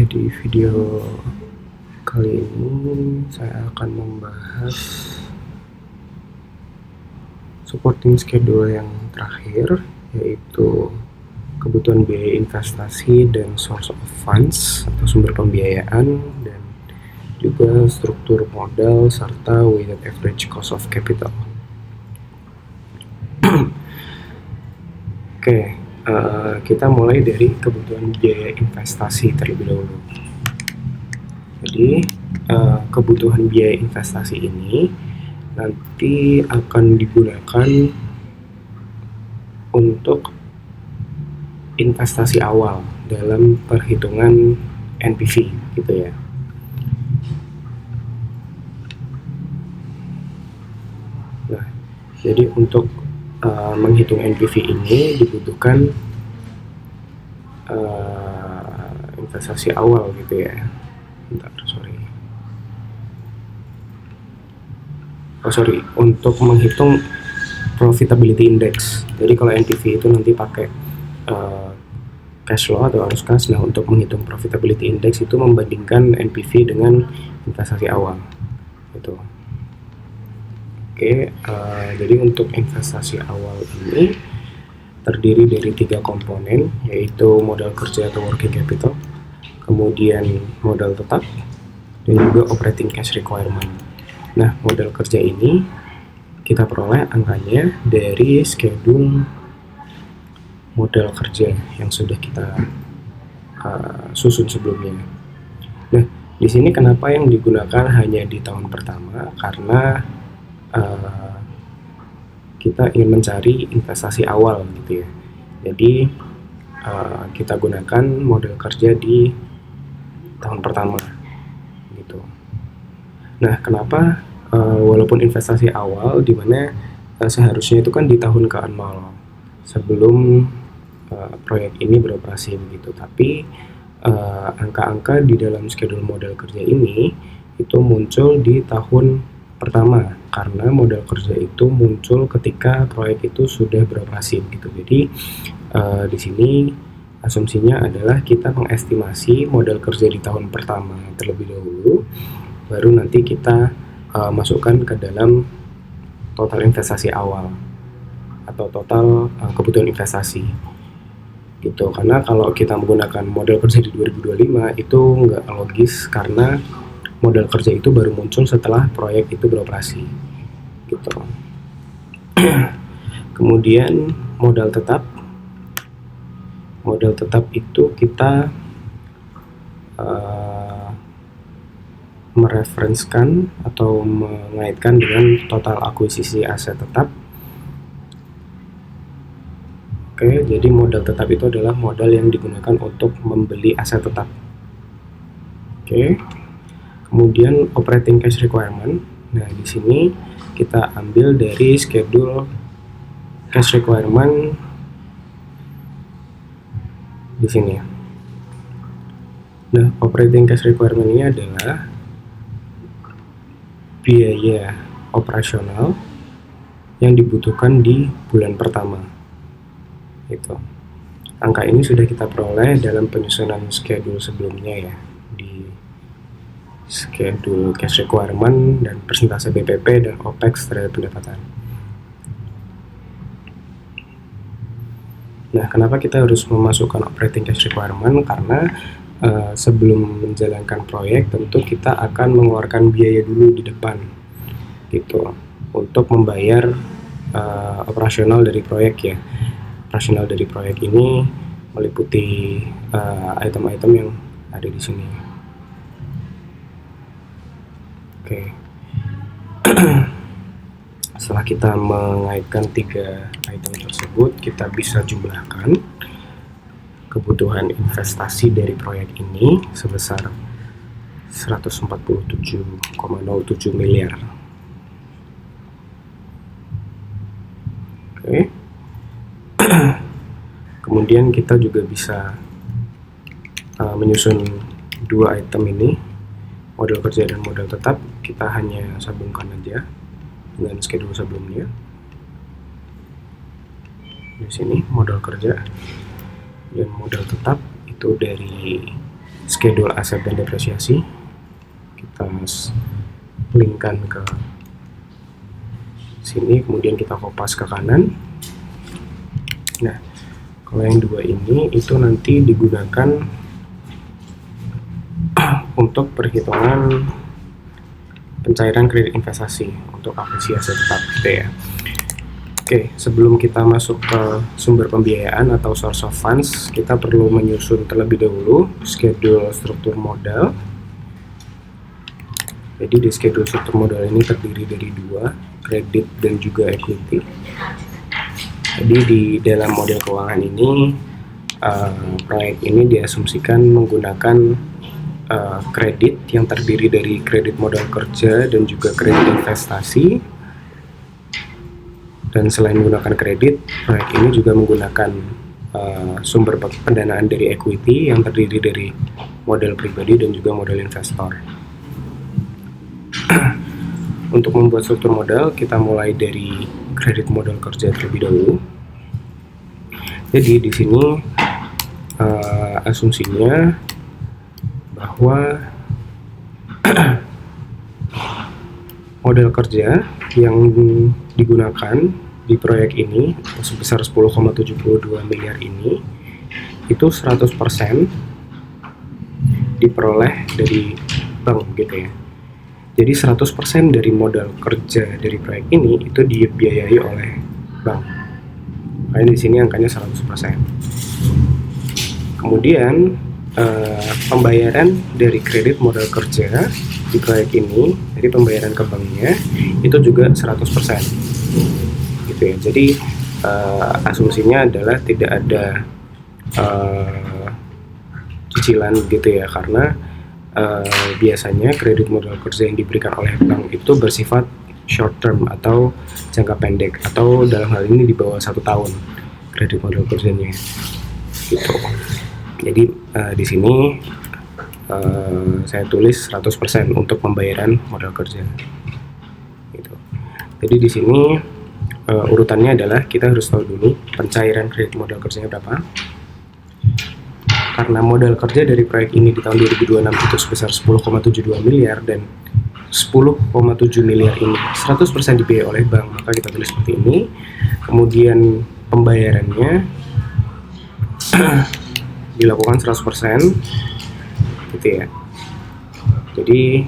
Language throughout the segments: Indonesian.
di video kali ini saya akan membahas supporting schedule yang terakhir, yaitu kebutuhan biaya investasi dan source of funds atau sumber pembiayaan, dan juga struktur modal serta weighted average cost of capital. Oke, kita mulai dari kebutuhan biaya investasi terlebih dahulu. Jadi kebutuhan biaya investasi ini nanti akan digunakan untuk investasi awal dalam perhitungan NPV gitu ya. Nah, jadi untuk menghitung NPV ini dibutuhkan investasi awal gitu ya. Untuk menghitung profitability index. Jadi kalau NPV itu nanti pakai cash flow atau arus kas. Nah, untuk menghitung profitability index itu membandingkan NPV dengan investasi awal gitu. Oke, jadi untuk investasi awal ini terdiri dari 3 komponen, yaitu modal kerja atau working capital, kemudian modal tetap, dan juga operating cash requirement. Nah, modal kerja ini kita peroleh angkanya dari schedule modal kerja yang sudah kita susun sebelumnya. Nah, di sini kenapa yang digunakan hanya di tahun pertama? Karena kita ingin mencari investasi awal gitu ya. Jadi kita gunakan modal kerja di tahun pertama gitu. Nah, kenapa walaupun investasi awal, dimana seharusnya itu kan di tahun ke-0 sebelum proyek ini beroperasi begitu, tapi angka-angka di dalam schedule modal kerja ini itu muncul di tahun pertama karena modal kerja itu muncul ketika proyek itu sudah beroperasi gitu. Jadi di sini asumsinya adalah kita mengestimasi modal kerja di tahun pertama terlebih dahulu, baru nanti kita masukkan ke dalam total investasi awal atau total kebutuhan investasi gitu. Karena kalau kita menggunakan modal kerja di 2025 itu nggak logis, karena modal kerja itu baru muncul setelah proyek itu beroperasi gitu. Kemudian modal tetap itu kita mereferenskan atau mengaitkan dengan total akuisisi aset tetap. Oke, jadi modal tetap itu adalah modal yang digunakan untuk membeli aset tetap. Oke. Kemudian operating cash requirement. Nah, di sini kita ambil dari schedule cash requirement di sini. Nah, operating cash requirement ini adalah biaya operasional yang dibutuhkan di bulan pertama. Itu. Angka ini sudah kita peroleh dalam penyusunan schedule sebelumnya ya, di schedule cash requirement dan persentase BPP dan OPEX terhadap pendapatan. Nah, kenapa kita harus memasukkan operating cash requirement? Karena sebelum menjalankan proyek tentu kita akan mengeluarkan biaya dulu di depan gitu untuk membayar operasional dari proyek ya. Operasional dari proyek ini meliputi item-item yang ada di sini. Oke. Setelah kita mengaitkan 3 item tersebut, kita bisa jumlahkan kebutuhan investasi dari proyek ini sebesar 147,07 miliar. Oke. Kemudian kita juga bisa menyusun 2 item ini, modal kerja dan modal tetap. Kita hanya sambungkan aja dengan schedule sebelumnya. Di sini modal kerja dan modal tetap itu dari schedule aset dan depresiasi. Kita linkkan ke sini, kemudian kita kopas ke kanan. Nah, kalau yang dua ini itu nanti digunakan untuk perhitungan pencairan kredit investasi untuk akuisisi aset tetap gitu ya. Oke, sebelum kita masuk ke sumber pembiayaan atau source of funds, kita perlu menyusun terlebih dahulu schedule struktur modal. Jadi di schedule struktur modal ini terdiri dari dua, kredit dan juga equity. Jadi di dalam model keuangan ini, proyek ini diasumsikan menggunakan kredit yang terdiri dari kredit modal kerja dan juga kredit investasi. Dan selain menggunakan kredit, proyek ini juga menggunakan sumber pendanaan dari equity yang terdiri dari modal pribadi dan juga modal investor. Untuk membuat struktur modal, kita mulai dari kredit modal kerja terlebih dahulu. Jadi di sini asumsinya bahwa modal kerja yang digunakan di proyek ini sebesar 10,72 miliar ini itu 100% diperoleh dari bank gitu ya. Jadi 100% dari modal kerja dari proyek ini itu dibiayai oleh bank. Nah, di sini angkanya 100%. Kemudian pembayaran dari kredit modal kerja di proyek ini, jadi pembayaran ke banknya itu juga 100%. Gitu ya. Jadi asumsinya adalah tidak ada cicilan gitu ya, karena biasanya kredit modal kerja yang diberikan oleh bank itu bersifat short term atau jangka pendek, atau dalam hal ini di bawah 1 tahun kredit modal kerjanya gitu. Jadi di sini saya tulis 100% untuk pembayaran modal kerja gitu. Jadi di sini urutannya adalah kita harus tahu dulu pencairan kredit modal kerjanya berapa. Karena modal kerja dari proyek ini di tahun 2026 itu sebesar 10,72 miliar dan 10,7 miliar ini 100% dibiayai oleh bank, maka kita tulis seperti ini. Kemudian pembayarannya dilakukan 100% gitu ya. Jadi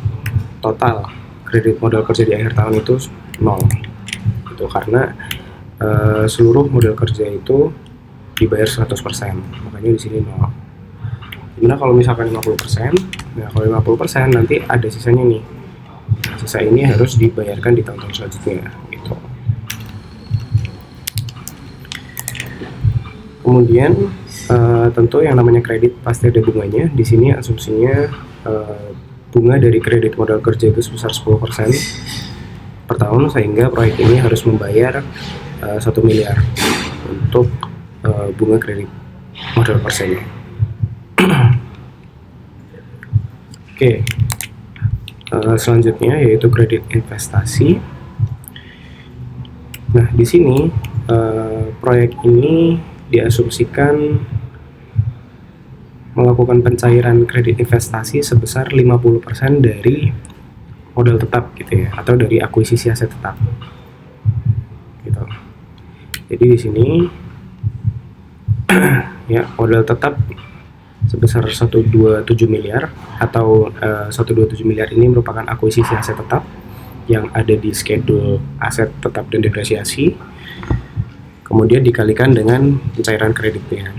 total kredit modal kerja di akhir tahun itu 0 gitu, karena seluruh modal kerja itu dibayar 100%, makanya di sini 0. Gimana kalau misalkan 50%? Nah, kalau 50% nanti ada sisanya nih. Sisa ini harus dibayarkan di tahun-tahun selanjutnya gitu. Kemudian tentu yang namanya kredit pasti ada bunganya. Di sini asumsinya bunga dari kredit modal kerja itu sebesar 10% per tahun, sehingga proyek ini harus membayar 1 miliar untuk bunga kredit modal kerjanya. Oke, selanjutnya yaitu kredit investasi. Nah, di sini proyek ini diasumsikan melakukan pencairan kredit investasi sebesar 50% dari modal tetap gitu ya, atau dari akuisisi aset tetap gitu. Jadi di sini ya, modal tetap sebesar 127 miliar atau 127 miliar ini merupakan akuisisi aset tetap yang ada di schedule aset tetap dan depresiasi, kemudian dikalikan dengan pencairan kreditnya.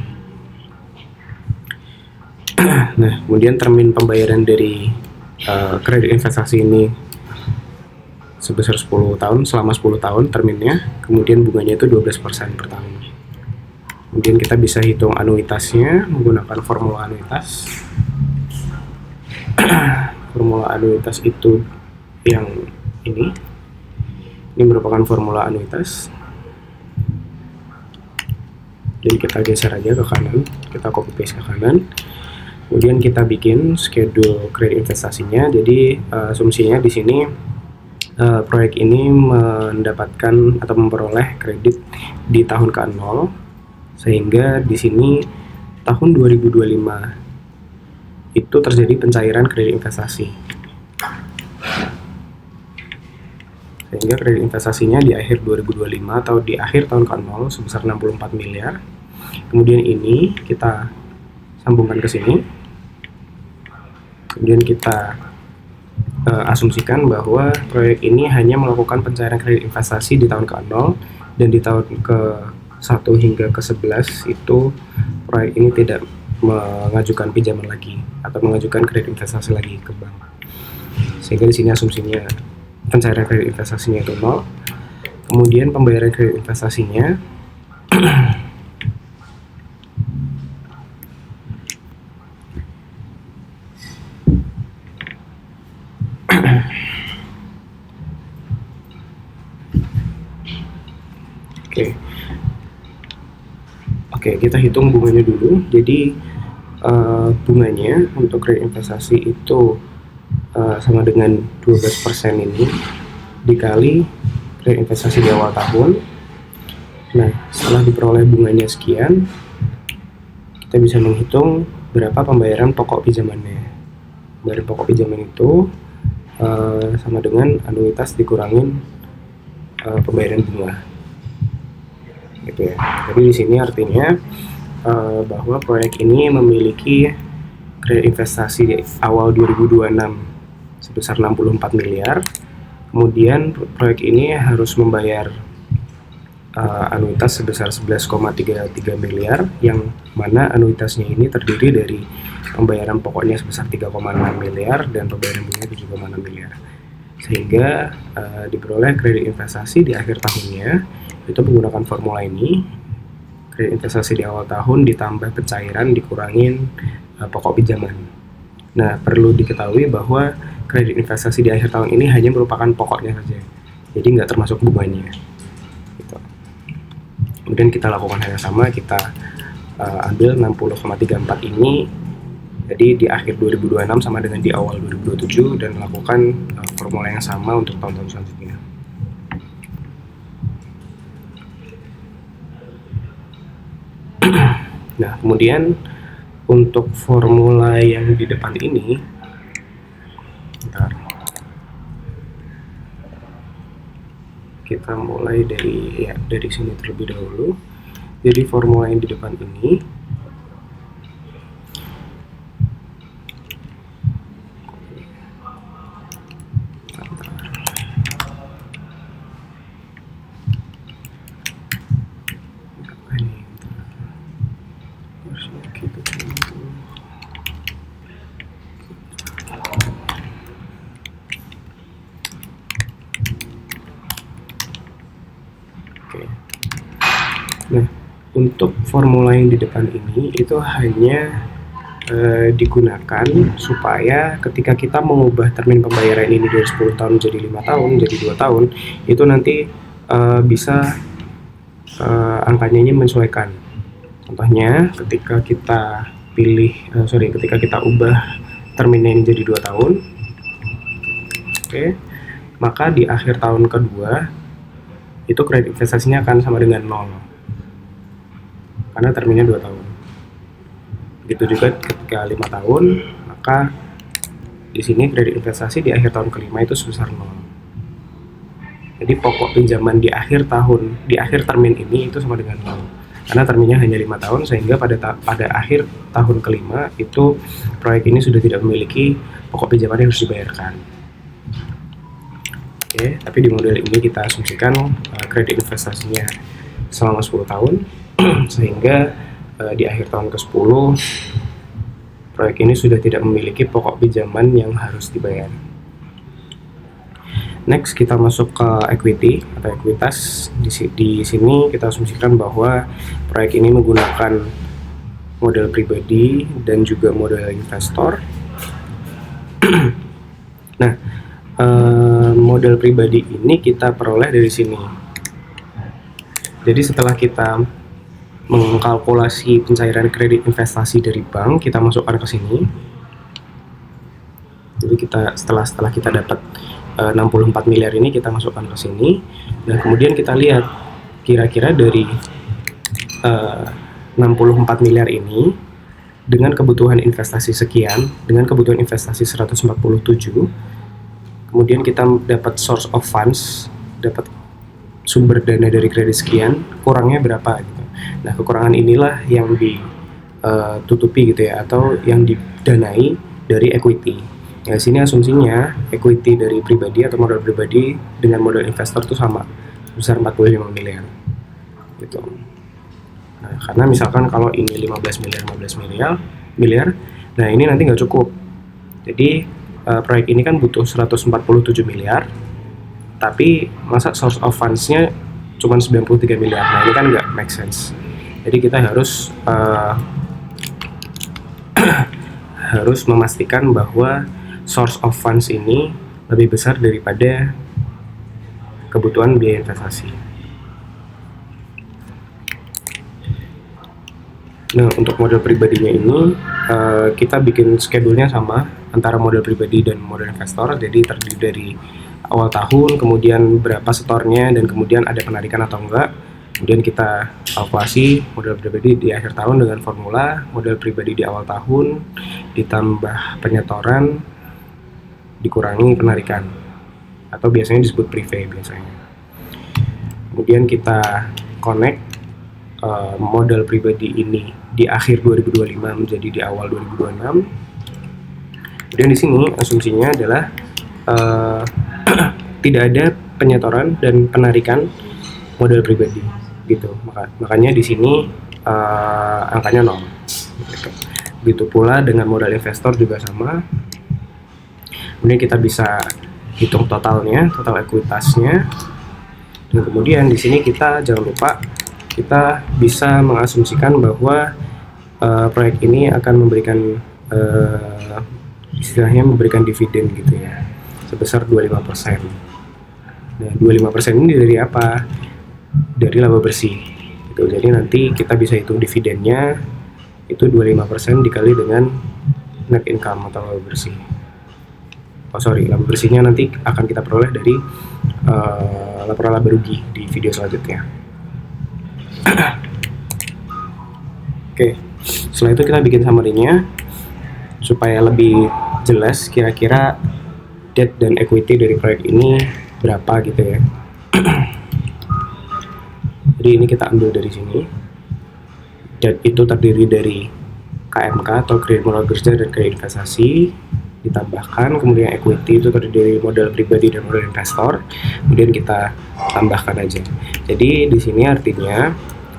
Nah, kemudian termin pembayaran dari kredit investasi ini sebesar 10 tahun, selama 10 tahun terminnya, kemudian bunganya itu 12% per tahun. Kemudian kita bisa hitung anuitasnya menggunakan formula anuitas. Formula anuitas itu yang ini merupakan formula anuitas. Jadi kita geser aja ke kanan, kita copy paste ke kanan. Kemudian kita bikin schedule kredit investasinya. Jadi asumsinya di sini proyek ini mendapatkan atau memperoleh kredit di tahun ke-0, sehingga di sini tahun 2025 itu terjadi pencairan kredit investasi. Sehingga kredit investasinya di akhir 2025 atau di akhir tahun ke-0 sebesar 64 miliar. Kemudian ini kita sambungkan ke sini. Kemudian kita asumsikan bahwa proyek ini hanya melakukan pencairan kredit investasi di tahun ke-0 dan di tahun ke-1 hingga ke-11 itu proyek ini tidak mengajukan pinjaman lagi atau mengajukan kredit investasi lagi ke bank. Sehingga di sini asumsinya pencairan kredit investasinya itu 0. Kemudian pembayaran kredit investasinya Oke, kita hitung bunganya dulu. Jadi bunganya untuk kredit investasi itu sama dengan 12% ini dikali kredit investasi di awal tahun. Nah, setelah diperoleh bunganya sekian, kita bisa menghitung berapa pembayaran pokok pinjamannya. Pembayaran pokok pinjaman itu sama dengan anuitas dikurangin pembayaran bunga. Gitu ya. Jadi di sini artinya bahwa proyek ini memiliki kredit investasi di awal 2026 sebesar 64 miliar. Kemudian proyek ini harus membayar anuitas sebesar 11,33 miliar, yang mana anuitasnya ini terdiri dari pembayaran pokoknya sebesar 3,6 miliar dan pembayaran bunga 7,6 miliar. Sehingga diperoleh kredit investasi di akhir tahunnya itu menggunakan formula ini. Kredit investasi di awal tahun ditambah pencairan dikurangin pokok pinjaman. Nah, perlu diketahui bahwa kredit investasi di akhir tahun ini hanya merupakan pokoknya saja, jadi nggak termasuk bunganya gitu. Kemudian kita lakukan hal yang sama, kita ambil 60,34 ini, jadi di akhir 2026 sama dengan di awal 2027, dan lakukan formula yang sama untuk tahun-tahun selanjutnya. Nah, kemudian untuk formula yang di depan ini, kita mulai dari sini terlebih dahulu. Jadi formula yang di depan ini Nah, untuk formula yang di depan ini itu hanya digunakan supaya ketika kita mengubah termin pembayaran ini dari 10 tahun menjadi 5 tahun, menjadi 2 tahun, itu nanti bisa angkanya ini menyesuaikan. Contohnya ketika kita ketika kita ubah terminnya ini jadi 2 tahun, maka di akhir tahun kedua itu kredit investasinya akan sama dengan 0. Karena terminnya 2 tahun. Begitu juga ketika 5 tahun, maka di sini kredit investasi di akhir tahun kelima itu sebesar 0. Jadi pokok pinjaman di akhir termin ini itu sama dengan 0. Karena terminnya hanya 5 tahun, sehingga pada akhir tahun kelima itu proyek ini sudah tidak memiliki pokok pinjaman yang harus dibayarkan. Tapi di model ini kita asumsikan kredit investasinya selama 10 tahun. Sehingga di akhir tahun ke-10 proyek ini sudah tidak memiliki pokok pinjaman yang harus dibayar. Next, kita masuk ke equity atau ekuitas. Di sini kita asumsikan bahwa proyek ini menggunakan model pribadi dan juga model investor. Nah, model pribadi ini kita peroleh dari sini. Jadi setelah kita mengkalkulasi pencairan kredit investasi dari bank, kita masukkan ke sini. Jadi setelah kita dapat 64 miliar ini, kita masukkan ke sini, dan kemudian kita lihat kira-kira dari 64 miliar ini dengan kebutuhan investasi sekian, dengan kebutuhan investasi 147, kemudian kita dapat source of funds, dapat sumber dana dari kredit sekian, kurangnya berapa gitu. Nah, kekurangan inilah yang ditutupi gitu ya, atau yang didanai dari equity. Nah, sini asumsinya equity dari pribadi atau modal pribadi dengan modal investor itu sama, besar 45 miliar gitu. Nah, karena misalkan kalau ini 15 miliar, nah ini nanti nggak cukup. Jadi proyek ini kan butuh 147 miliar, tapi masa source of funds-nya cuma 93 miliar. Nah, ini kan nggak make sense. Jadi kita harus harus memastikan bahwa source of funds ini lebih besar daripada kebutuhan biaya investasi. Nah, untuk modal pribadinya ini kita bikin schedule-nya sama antara modal pribadi dan modal investor. Jadi terdiri dari awal tahun, kemudian berapa setornya, dan kemudian ada penarikan atau enggak. Kemudian kita kalkulasi modal pribadi di akhir tahun dengan formula modal pribadi di awal tahun ditambah penyetoran dikurangi penarikan, atau biasanya disebut prepay biasanya. Kemudian kita connect modal pribadi ini di akhir 2025 menjadi di awal 2026. Kemudian di sini asumsinya adalah tidak ada penyetoran dan penarikan modal pribadi gitu. Makanya di sini angkanya 0 gitu. Begitu pula dengan modal investor juga sama. Kemudian kita bisa hitung totalnya, total ekuitasnya. Dan kemudian di sini kita jangan lupa kita bisa mengasumsikan bahwa proyek ini akan memberikan istilahnya memberikan dividen gitu ya, sebesar 25%. Nah, 25% ini dari apa? Dari laba bersih gitu. Jadi nanti kita bisa hitung dividennya itu 25% dikali dengan net income atau laba bersih. Laba bersihnya nanti akan kita peroleh dari laporan laba rugi di video selanjutnya. Oke, setelah itu kita bikin summary-nya supaya lebih jelas kira-kira debt dan equity dari proyek ini berapa gitu ya. Jadi ini kita ambil dari sini. Debt itu terdiri dari KMK atau kredit modal kerja dan kredit investasi, ditambahkan kemudian equity itu terdiri dari modal pribadi dan modal investor, kemudian kita tambahkan aja. Jadi di sini artinya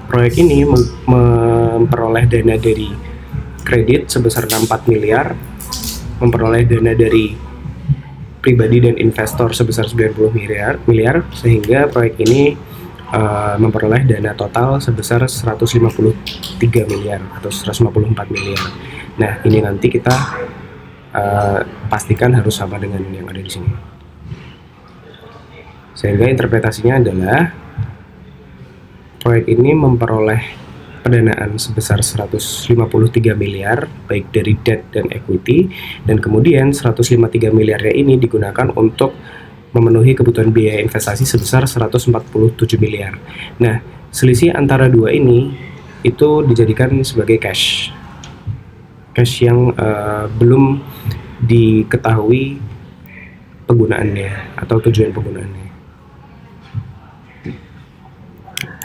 proyek ini memperoleh dana dari kredit sebesar 64 miliar, memperoleh dana dari pribadi dan investor sebesar 90 miliar, sehingga proyek ini memperoleh dana total sebesar 153 miliar atau 154 miliar. Nah, ini nanti kita pastikan harus sama dengan yang ada di sini. Sehingga interpretasinya adalah proyek ini memperoleh pendanaan sebesar 153 miliar baik dari debt dan equity, dan kemudian 153 miliarnya ini digunakan untuk memenuhi kebutuhan biaya investasi sebesar 147 miliar. Nah, selisih antara dua ini itu dijadikan sebagai cash yang belum diketahui penggunaannya atau tujuan penggunaannya.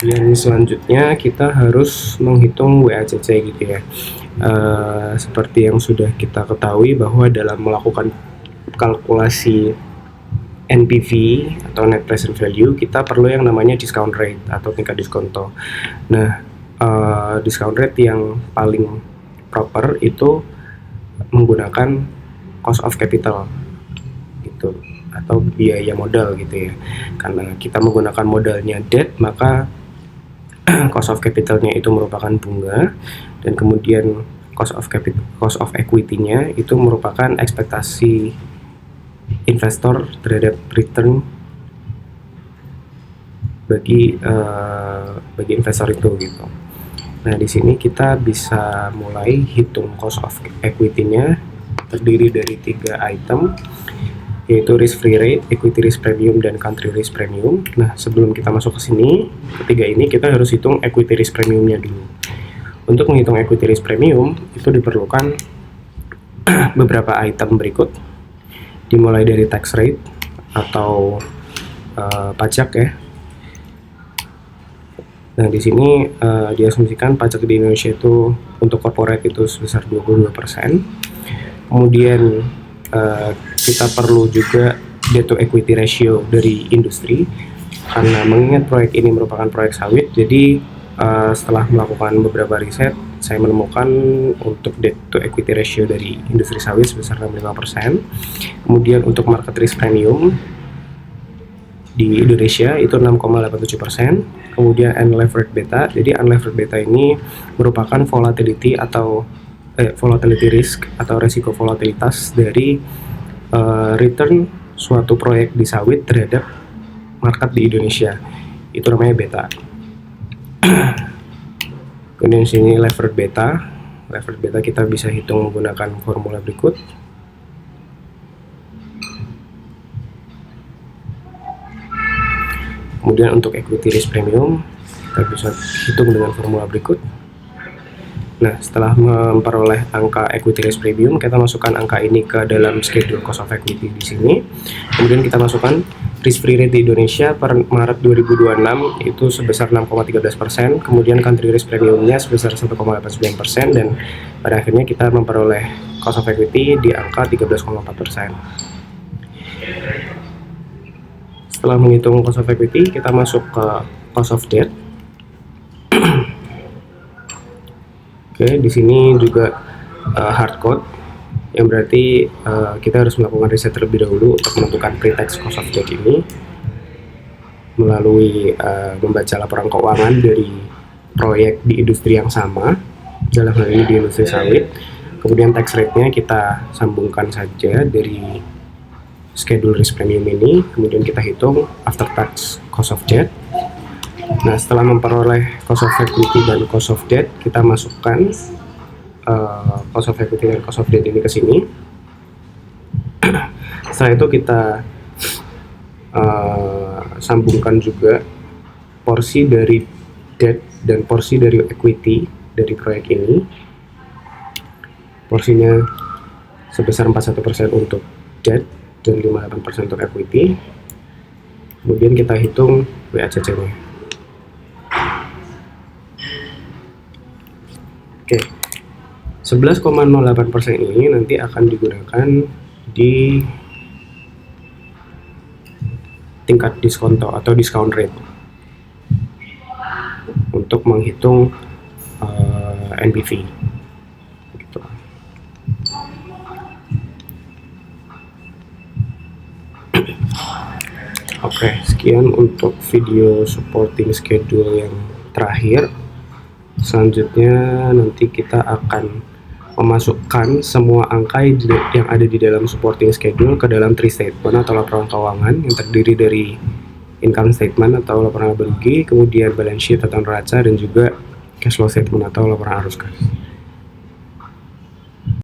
Yang selanjutnya kita harus menghitung WACC gitu ya. Seperti yang sudah kita ketahui bahwa dalam melakukan kalkulasi NPV atau net present value kita perlu yang namanya discount rate atau tingkat diskonto. Nah, discount rate yang paling proper itu menggunakan cost of capital gitu, atau biaya modal gitu ya. Karena kita menggunakan modalnya debt, maka cost of capitalnya itu merupakan bunga, dan kemudian cost of equity-nya itu merupakan ekspektasi investor terhadap return bagi investor itu gitu. Nah, di sini kita bisa mulai hitung cost of equity-nya, terdiri dari 3 item, yaitu risk free rate, equity risk premium, dan country risk premium. Nah, sebelum kita masuk ke sini, ketiga ini kita harus hitung equity risk premiumnya dulu. Untuk menghitung equity risk premium itu diperlukan beberapa item berikut, dimulai dari tax rate atau pajak ya. Nah, di sini diasumsikan pajak di Indonesia itu untuk corporate itu sebesar 22%. Kemudian kita perlu juga debt to equity ratio dari industri, karena mengingat proyek ini merupakan proyek sawit. Jadi setelah melakukan beberapa riset, saya menemukan untuk debt to equity ratio dari industri sawit sebesar 65%. Kemudian untuk market risk premium di Indonesia itu 6,87%. Kemudian unlevered beta. Jadi unlevered beta ini merupakan volatility atau volatility risk atau resiko volatilitas dari return suatu proyek di sawit terhadap market di Indonesia. Itu namanya beta. Kemudian di sini levered beta. Levered beta kita bisa hitung menggunakan formula berikut. Kemudian untuk equity risk premium kita bisa hitung dengan formula berikut. Nah, setelah memperoleh angka equity risk premium, kita masukkan angka ini ke dalam schedule cost of equity di sini. Kemudian kita masukkan risk free rate di Indonesia per Maret 2026 itu sebesar 6,13%. Kemudian country risk premiumnya sebesar 1,89%, dan pada akhirnya kita memperoleh cost of equity di angka 13,4%. Setelah menghitung cost of equity, kita masuk ke cost of debt. Oke, di sini juga hard code, yang berarti kita harus melakukan riset terlebih dahulu untuk menentukan pre-tax cost of debt ini melalui membaca laporan keuangan dari proyek di industri yang sama, dalam hal ini di industri sawit. Kemudian tax rate-nya kita sambungkan saja dari schedule risk premium ini, kemudian kita hitung after tax cost of debt. Nah, setelah memperoleh cost of equity dan cost of debt, kita masukkan cost of equity dan cost of debt ini ke sini. Setelah itu kita sambungkan juga porsi dari debt dan porsi dari equity dari proyek ini. Porsinya sebesar 41% untuk debt dan 58% untuk equity. Kemudian kita hitung WACC-nya. Oke, 11,08% ini nanti akan digunakan di tingkat diskonto atau discount rate untuk menghitung NPV. Gitu. Oke, sekian untuk video supporting schedule yang terakhir. Selanjutnya nanti kita akan memasukkan semua angka yang ada di dalam supporting schedule ke dalam three statement atau laporan keuangan yang terdiri dari income statement atau laporan laba rugi, kemudian balance sheet atau neraca, dan juga cash flow statement atau laporan arus kas.